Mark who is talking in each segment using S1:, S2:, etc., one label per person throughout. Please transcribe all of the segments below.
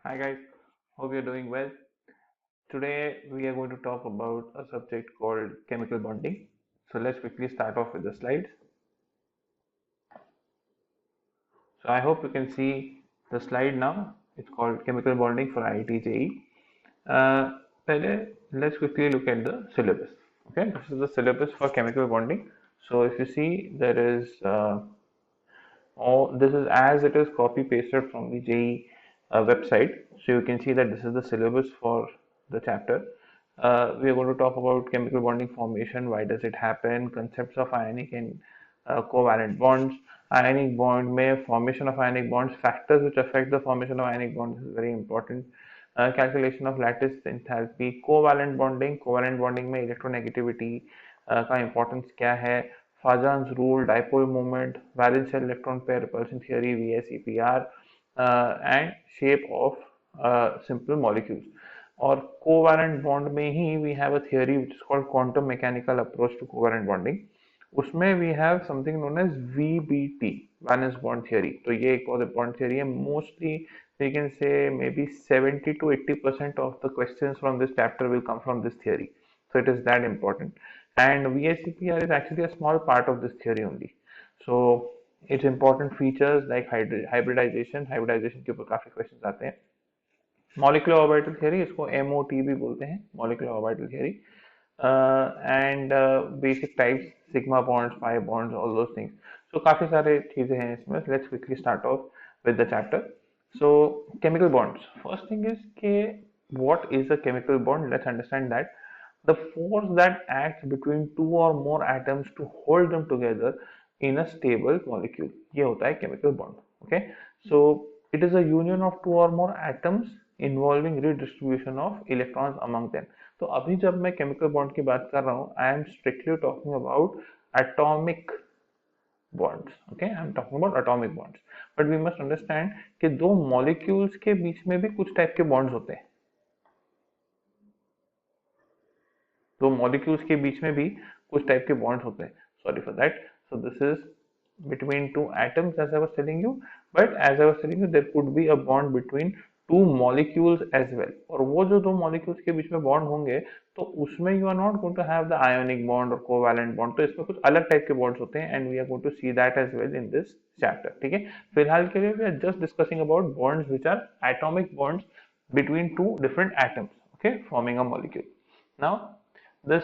S1: Hi guys, hope you're doing well. Today we are going to talk about a subject called chemical bonding. So let's quickly start off with the slides. So I hope you can see the slide now. It's called chemical bonding for IIT JEE. पहले let's quickly look at the syllabus. Okay, this is the syllabus for chemical bonding. So if you see there is all this is as it is copy pasted from the JEE website. So you can see that this is the syllabus for the chapter. We are going to talk about chemical bonding formation, why does it happen, concepts of ionic and covalent bonds, ionic bond may formation of ionic bonds, factors which affect the formation of ionic bonds is very important. Calculation of lattice enthalpy, covalent bonding में electronegativity का importance क्या है, Fajans rule, dipole moment, valence shell electron pair repulsion theory, VSEPR, and shape of simple molecules. और covalent bond में ही we have a theory which is called quantum mechanical approach to covalent bonding. उसमें we have something known as VBT, valence bond theory. तो ये एक बहुत important theory है. Mostly we can say maybe 70 to 80% of the questions from this chapter will come from this theory. So it is that important. And VSEPR is actually a small part of this theory only. So its important features like hybridization के ऊपर काफी questions आते हैं. Molecular orbital theory, इसको MOT भी बोलते हैं, molecular orbital theory. And basic types, sigma bonds, pi bonds, all those things. So काफी सारे चीजें हैं इसमें. Let's quickly start off with the chapter. So chemical bonds, first thing is के what is a chemical bond. Let's understand that the force that acts between two or more atoms to hold them together in a stable molecule, ये होता है chemical bond. Okay, so it is a union of two or more atoms involving redistribution of electrons among them. तो अभी जब मैं chemical bond की बात कर रहा हूँ, I am strictly talking about atomic bonds. Okay, I am talking about atomic bonds. But we must understand कि दो molecules के बीच में भी कुछ टाइप के bonds होते हैं. दो मॉलिक्यूल्स के बीच में भी कुछ टाइप के बॉन्ड्स होते हैं. Sorry for that. So this is between two atoms as I was telling you, but as I was telling you there could be a bond between two molecules as well. और वो जो दो molecules के बीच में bond होंगे तो उसमें you are not going to have the ionic bond और covalent bond. तो इसमें कुछ अलग टाइप के bonds होते हैं and we are going to see that as well in this chapter. ठीक है, फिलहाल के लिए we are just discussing about bonds which are atomic bonds between two different atoms, okay, forming a molecule. Now this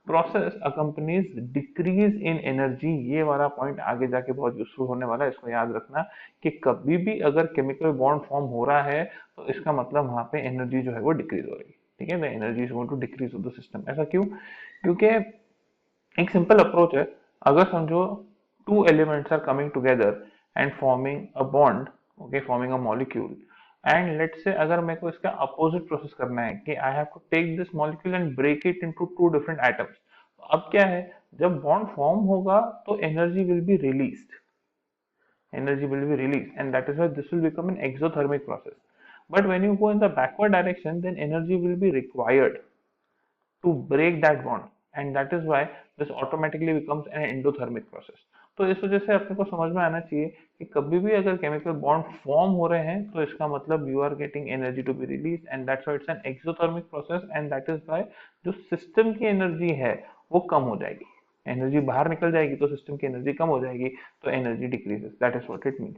S1: process accompanies decrease in energy. ये वाला point आगे जाके बहुत यूजफुल होने वाला है, इसको याद रखना कि कभी भी अगर केमिकल बॉन्ड फॉर्म हो रहा है तो इसका मतलब वहां पे एनर्जी जो है वो डिक्रीज हो रही है. ठीक है, the energy is going to decrease of the system. ऐसा क्यों? क्योंकि एक सिंपल अप्रोच है. अगर समझो two elements are coming together and forming a bond, okay, forming a molecule, and let's say अगर मेरे को इसका अपोजिट प्रोसेस करना है कि I have to take this molecule and break it into two different atoms. अब क्या है, जब बॉन्ड फॉर्म होगा तो energy will be released and that is why this will become an exothermic process. But when you go in the backward direction, then energy will be required to break that bond, and that is why this automatically becomes an endothermic process. तो इस वजह से अपने को समझ में आना चाहिए कि कभी भी अगर केमिकल बॉन्ड फॉर्म हो रहे हैं तो इसका मतलब you are getting energy to be release and that's why it's an exothermic process and that is why जो सिस्टम की एनर्जी है वो कम हो जाएगी. एनर्जी बाहर निकल जाएगी तो सिस्टम की एनर्जी कम हो जाएगी, तो energy decreases. That is what it means.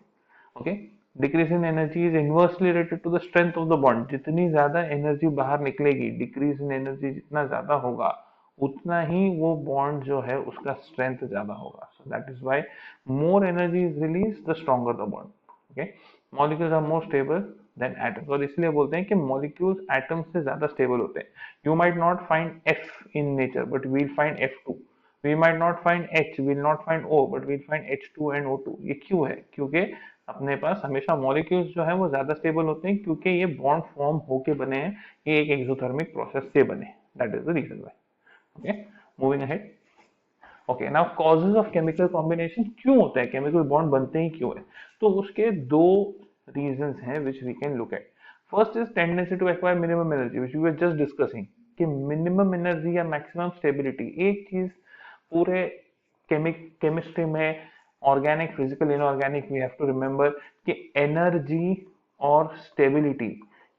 S1: Okay, decrease in energy is inversely related to the strength of the bond. जितनी ज्यादा एनर्जी बाहर निकलेगी, डिक्रीज इन एनर्जी जितना ज्यादा होगा उतना ही वो बॉन्ड जो है उसका स्ट्रेंथ ज्यादा होगा. So that is why more energy is release the stronger the bond. Okay, molecules are more stable than atoms. और इसलिए बोलते हैं कि मॉलिक्यूल्स एटम्स से ज्यादा स्टेबल होते हैं. You might not find F in nature but we'll find F2. we might not find H, we'll not find O, but we'll find H2 and O2. ये क्यों है? क्योंकि अपने पास हमेशा मॉलिक्यूल्स जो है वो ज्यादा स्टेबल होते हैं क्योंकि ये बॉन्ड फॉर्म होके बने हैं, ये एक एक्सोथर्मिक प्रोसेस से बने. That is the reason why. Okay, moving ahead. Okay, now causes of chemical combination. क्यों होता है केमिकल बॉन्ड बनते ही क्यों है? तो उसके दो रीजंस हैं which we can look at. First is tendency to acquire minimum energy which we were just discussing. कि मिनिमम एनर्जी या मैक्सिमम स्टेबिलिटी, एक चीज पूरे केमिस्ट्री में, organic, physical, inorganic, we have to remember कि एनर्जी और stability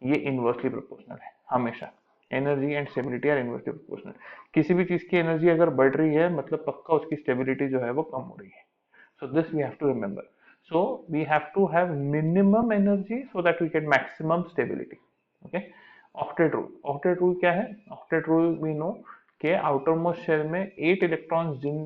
S1: ये inversely proportional है हमेशा। Energy and stability are inversely proportional. किसी भी चीज की एनर्जी अगर बढ़ रही है मतलब पक्का उसकी स्टेबिलिटी जो है वो कम हो रही है। So this we have to remember. So we have to have minimum energy so that we get maximum stability. Okay. Octet rule. Octet rule क्या है? Octet rule we know कि outer most shell में 8 electrons जिन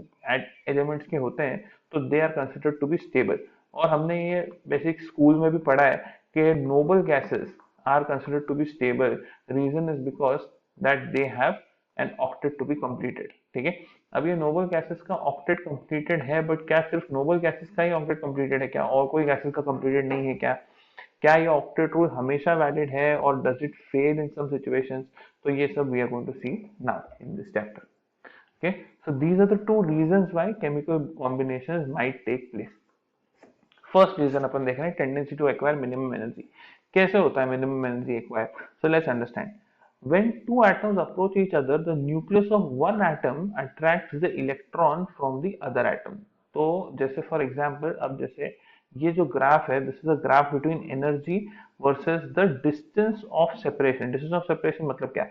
S1: elements के होते हैं तो they are considered to be stable. और हमने ये बेसिक स्कूल में भी पढ़ा है कि noble gases are considered to be stable. Reason is because that they have an octet to be completed. ठीक है। अब ये नोबल गैसेस का ऑक्टेट कंप्लीटेड है, बट क्या सिर्फ नोबल गैसेस का ही ऑक्टेट कंप्लीटेड है क्या, और कोई गैसेस का कंप्लीटेड नहीं है क्या? क्या ये ऑक्टेट रूल हमेशा वैलिड है और does it fail in some situations? तो ये सब we are going to see now in this chapter. Okay, so these are the two reasons why chemical combinations might take place. First reason अपन देख रहे हैं, tendency to acquire minimum energy. कैसे होता है minimum energy acquire? So let's understand. When two atoms approach each other, the nucleus of one atom attracts the electron from the other atom. तो जैसे for example, अब जैसे ये जो graph है, this is a graph between energy versus the distance of separation. Distance of separation मतलब क्या?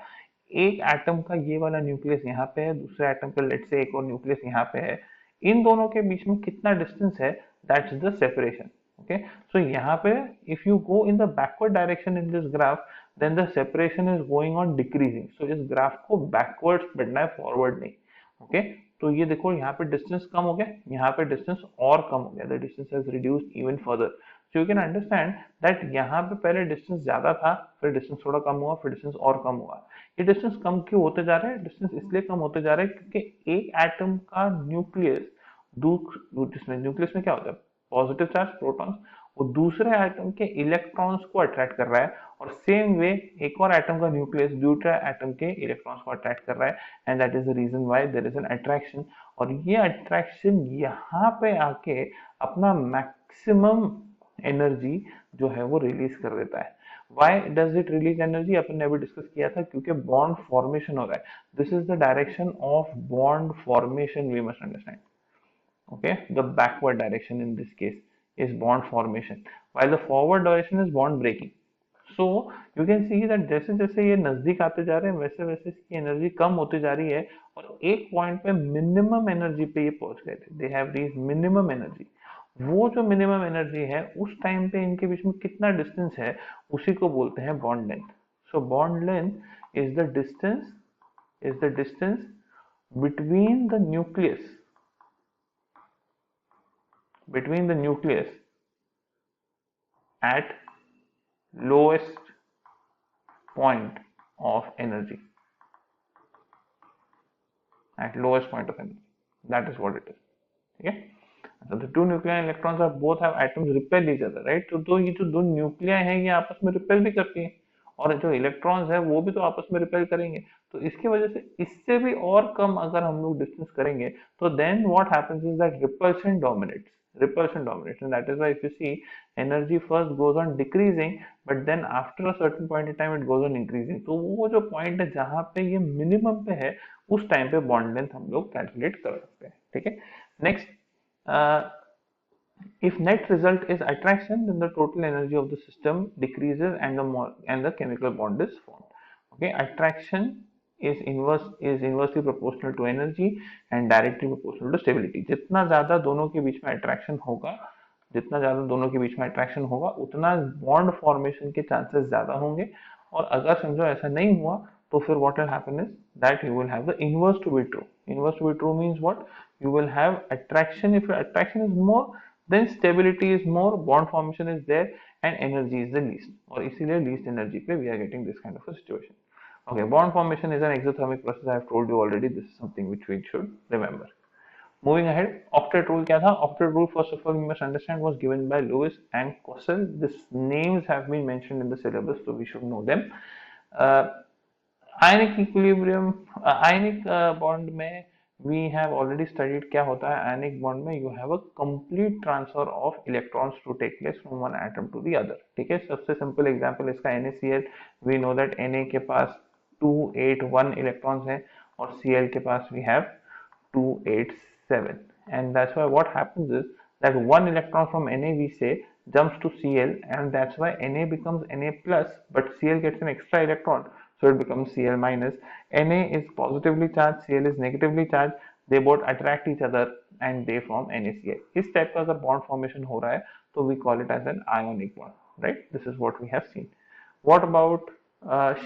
S1: एक एटम का ये वाला न्यूक्लियस यहाँ पे है, दूसरे एटम का लेट से एक और न्यूक्लियस यहाँ पे है, इन दोनों के बीच में कितना डिस्टेंस है, दैट्स द सेपरेशन। ओके, सो यहाँ पे if you go in the backward direction in this graph then the separation is going on decreasing. So इस ग्राफ को backwards बढ़ना है, forward नहीं। ओके, तो ये देखो यहाँ पे डिस्टेंस कम हो गया, यहाँ पे डिस्टेंस और कम हो गया, the distance has reduced even further. So you can understand that यहाँ पे पहले डिस्टेंस ज्यादा था, फिर डिस्टेंस थोड़ा कम हुआ, फिर डिस्टेंस और कम हुआ। ये डिस्टेंस कम क्यों होते जा रहा है? डिस्टेंस इसलिए कम होते जा रहा है क्योंकि एक एटम का न्यूक्लियस, जिसमें न्यूक्लियस में क्या होता है, पॉजिटिव चार्ज प्रोटॉन्स, वो दूसरे एटम के इलेक्ट्रॉन्स को अट्रैक्ट कर रहा है, और सेम वे एक और एटम का न्यूक्लियस दूसरे एटम के इलेक्ट्रॉन्स को अट्रैक्ट कर रहा है, and that is the reason why there is an attraction. और ये अट्रैक्शन यहाँ पे आके अपना मैक्सिमम एनर्जी जो है वो रिलीज कर देता है। Why does it release energy? अपन ने अभी डिस्कस किया था, क्योंकि बॉन्ड फॉर्मेशन हो रहा है। This is the direction of bond formation, we must understand. Okay, the backward direction in this case is bond formation, while the forward direction is bond breaking. So you can see that जैसे जैसे ये नजदीक आते जा रहे हैं वैसे वैसे इसकी एनर्जी कम होती जा रही है, और एक पॉइंट पे मिनिमम एनर्जी पे ये पहुंच गए थे। They have reached minimum energy. वो जो मिनिमम एनर्जी है उस टाइम पे इनके बीच में कितना डिस्टेंस है, उसी को बोलते हैं bond length. So bond length is the distance between the nucleus at lowest point of energy, that is what it is। ठीक है, so the two nuclei electrons are both have atoms repel each other, right? तो ये जो दो न्यूक्लिया हैं ये आपस में रिपेल भी करती हैं, और जो इलेक्ट्रॉन्स है वो भी तो आपस में रिपेल करेंगे। तो इसकी वजह से इससे भी और कम अगर हम लोग डिस्टेंस करेंगे तो then what happens is that repulsion dominates, and that is why if you see, energy first goes on decreasing, but then after a certain point in time it goes on increasing। तो वो जो point है जहां पे ये minimum पे है, उस टाइम पे बॉन्ड लेंथ हम लोग कैलकुलेट कर सकते हैं। ठीक है, next, if net result is attraction, then the total energy of the system decreases and the chemical bond is formed। Okay, attraction is inversely proportional to energy and directly proportional to stability। जितना ज्यादा दोनों के बीच में attraction होगा उतना bond formation के chances ज्यादा होंगे। और अगर समझो ऐसा नहीं हुआ तो फिर what will happen is that you will have the inverse to be true। Inverse to be true means what? You will have attraction, if your attraction is more then stability is more, bond formation is there, and energy is the least, और इसीलिए least energy पे we are getting this kind of a situation। Okay, bond formation is an exothermic process, I have told you already, this is something which we should remember। Moving ahead, octet rule क्या था? Octet rule first of all we must understand was given by Lewis and Kossel। These names have been mentioned in the syllabus, so we should know them। ionic equilibrium, ionic bond में we have already studied क्या होता है। ionic bond में you have a complete transfer of electrons to take place from one atom to the other। ठीक है, सबसे simple example इसका NaCl, we know that Na के पास 281 electrons है, और Cl के पास we have 287, and that's why what happens is that one electron from Na we say jumps to Cl, and that's why Na becomes Na plus, but Cl gets an extra electron, so it becomes Cl minus. Na is positively charged, Cl is negatively charged, they both attract each other and they form NaCl. इस type का अगर bond formation हो रहा है तो we call it as an ionic bond, right? This is what we have seen. What about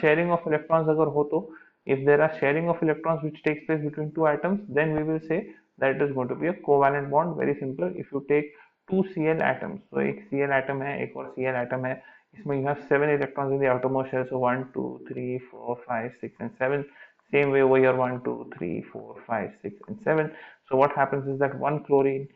S1: sharing of electrons अगर हो तो, if there are sharing of electrons which takes place between two atoms, then we will say that it is going to be a covalent bond. Very simple. If you take two Cl atoms, so एक Cl atom है, एक और Cl atom है, इसमें you have 7 electrons in the outermost shell, so 1 2 3 4 5 6 and 7. Same way over here, 1 2 3 4 5 6 and 7. So what happens is that one chlorine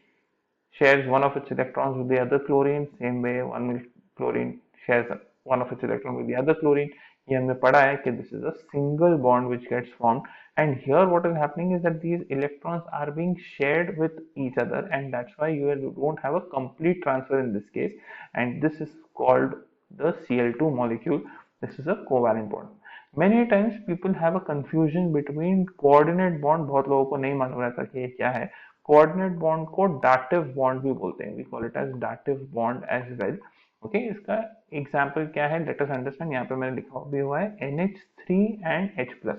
S1: shares one of its electrons with the other chlorine. Same way, one chlorine shares one of its electrons with the other chlorine. ये हमने पढ़ा है कि this is a single bond which gets formed, and here what is happening is that these electrons are being shared with each other, and that's why you don't have a complete transfer in this case, and this is called the Cl2 molecule. This is a covalent bond. Many times people have a confusion between coordinate bond. बहुत लोगों को नहीं मालूम रहता कि ये क्या है. कोऑर्डिनेट बॉन्ड को डाटिव बॉन्ड भी बोलते हैं, we call it as dative bond as well. Okay, इसका एग्जांपल क्या है, लेट अस अंडरस्टैंड. यहाँ पे मैंने लिखा भी हुआ है NH3 एंड H+.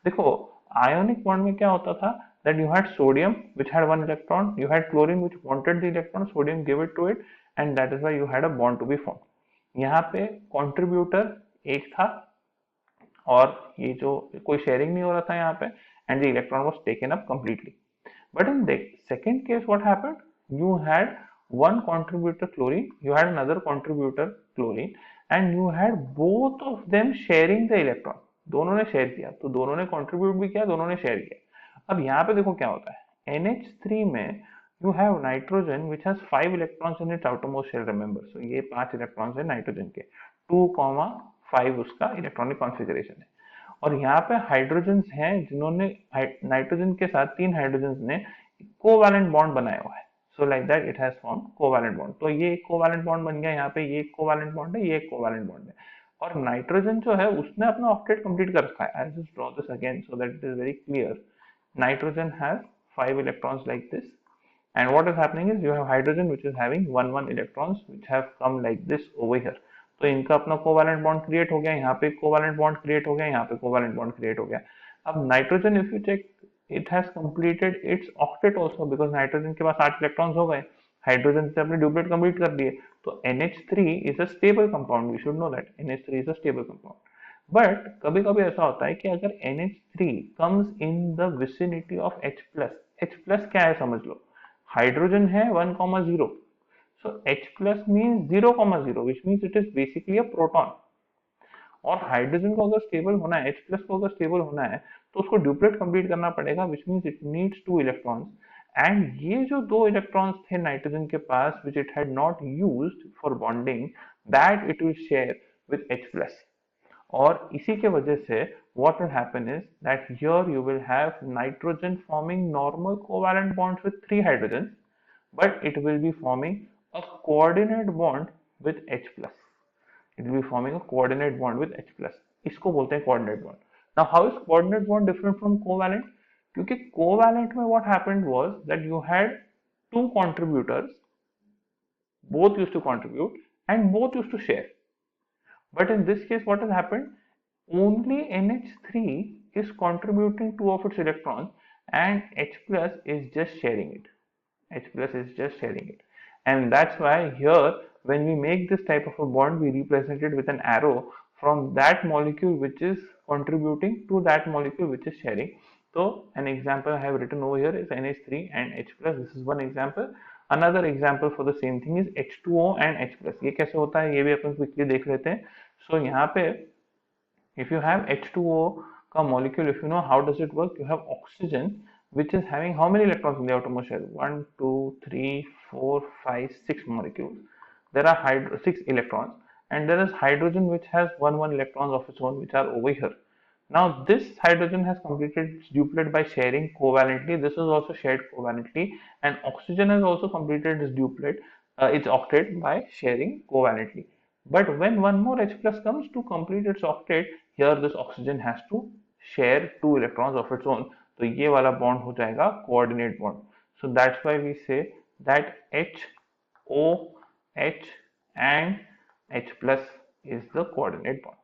S1: देखो, आयोनिक बॉन्ड में क्या होता था, that you had sodium which had one electron, you had chlorine which wanted the electron, sodium gave it to it, and that is why you had a bond to be formed. यहाँ पे contributor एक था और ये जो कोई sharing नहीं हो रहा था यहाँ पे, and the electron was taken up completely. But in the second case, what happened? You had one contributor chlorine, you had another contributor chlorine, and you had both of them sharing the electron. दोनों ने share किया, तो दोनों ने contribute भी किया, दोनों ने शेयर किया. अब यहाँ पे देखो क्या होता है, NH3 में you have nitrogen which has 5 electrons in its outermost shell. Remember, so ये 5 electrons है नाइट्रोजन के, 2,5 उसका इलेक्ट्रॉनिक कॉन्फ़िगरेशन है. और यहाँ पे हाइड्रोजन हैं जिन्होंने नाइट्रोजन के साथ 3 हाइड्रोजन ने कोवैलेंट बॉन्ड बनाया हुआ है. So like that it has form covalent bond. तो ये एक कोवैलेंट बॉन्ड बन गया, यहाँ पे ये एक कोवैलेंट बॉन्ड है, ये एक कोवैलेंट बॉन्ड है. और नाइट्रोजन जो है उसने अपना ऑक्टेट कंप्लीट कर रखा है. I just draw this again so that it is very clear. Nitrogen has 5 electrons like this, and what is happening is you have hydrogen which is having 1 electrons which have come like this over here. तो इनका अपना covalent bond create हो गया, यहाँ पे covalent bond create हो गया, यहाँ पे कोवैलेंट बॉन्ड क्रिएट हो गया. अब nitrogen if you check, it has completed its octet also, because nitrogen के पास 8 इलेक्ट्रॉन्स हो गए, हाइड्रोजन से अपने डुप्लेट कंप्लीट कर दिए. तो NH3 is a stable compound, we should know that NH3 is a stable compound. But कभी कभी ऐसा होता है कि अगर NH3 comes in the vicinity of H+, H+ क्या है समझ लो, हाइड्रोजन है 1,0. So H plus means 0,0, which means it is basically a proton. और हाइड्रोजन को अगर स्टेबल होना है, H प्लस को अगर स्टेबल होना है, तो उसको ड्यूप्लेट कंप्लीट करना पड़ेगा, which means it needs 2 electrons. And ये जो 2 इलेक्ट्रॉन्स थे नाइट्रोजन के पास which it had not used for bonding, that it will share with H plus. और इसी के वजह से what will happen is that here you will have nitrogen forming normal covalent bonds with 3 hydrogens, but it will be forming a coordinate bond with H plus. It will be forming a coordinate bond with H plus. इसको बोलते हैं coordinate bond. Now, how is coordinate bond different from covalent? क्योंकि covalent में what happened was that you had 2 contributors, both used to contribute and both used to share. But in this case, what has happened? Only NH3 is contributing 2 of its electrons and H plus is just sharing it. H plus is just sharing it. And that's why here, when we make this type of a bond, we represent it with an arrow from that molecule which is contributing to that molecule which is sharing. So an example I have written over here is NH3 and H plus. This is one example. Another example for the same thing is H2O and H plus. ये कैसे होता है ये भी अपन quickly देख लेते हैं. So यहाँ पे if you have H2O का molecule, if you know how does it work, you have oxygen which is having how many electrons in the outermost shell? 1, 2, 3, 4, 5, 6 molecules. There are 6 electrons, and there is hydrogen which has 1 electrons of its own which are over here. Now this hydrogen has completed its duplet by sharing covalently. This is also shared covalently, and oxygen has also completed its duplet, its octet by sharing covalently. But when one more H plus comes to complete its octet, here this oxygen has to share 2 electrons of its own. तो ये वाला bond हो जाएगा coordinate bond. So that's why we say that H O H and H plus is the coordinate bond.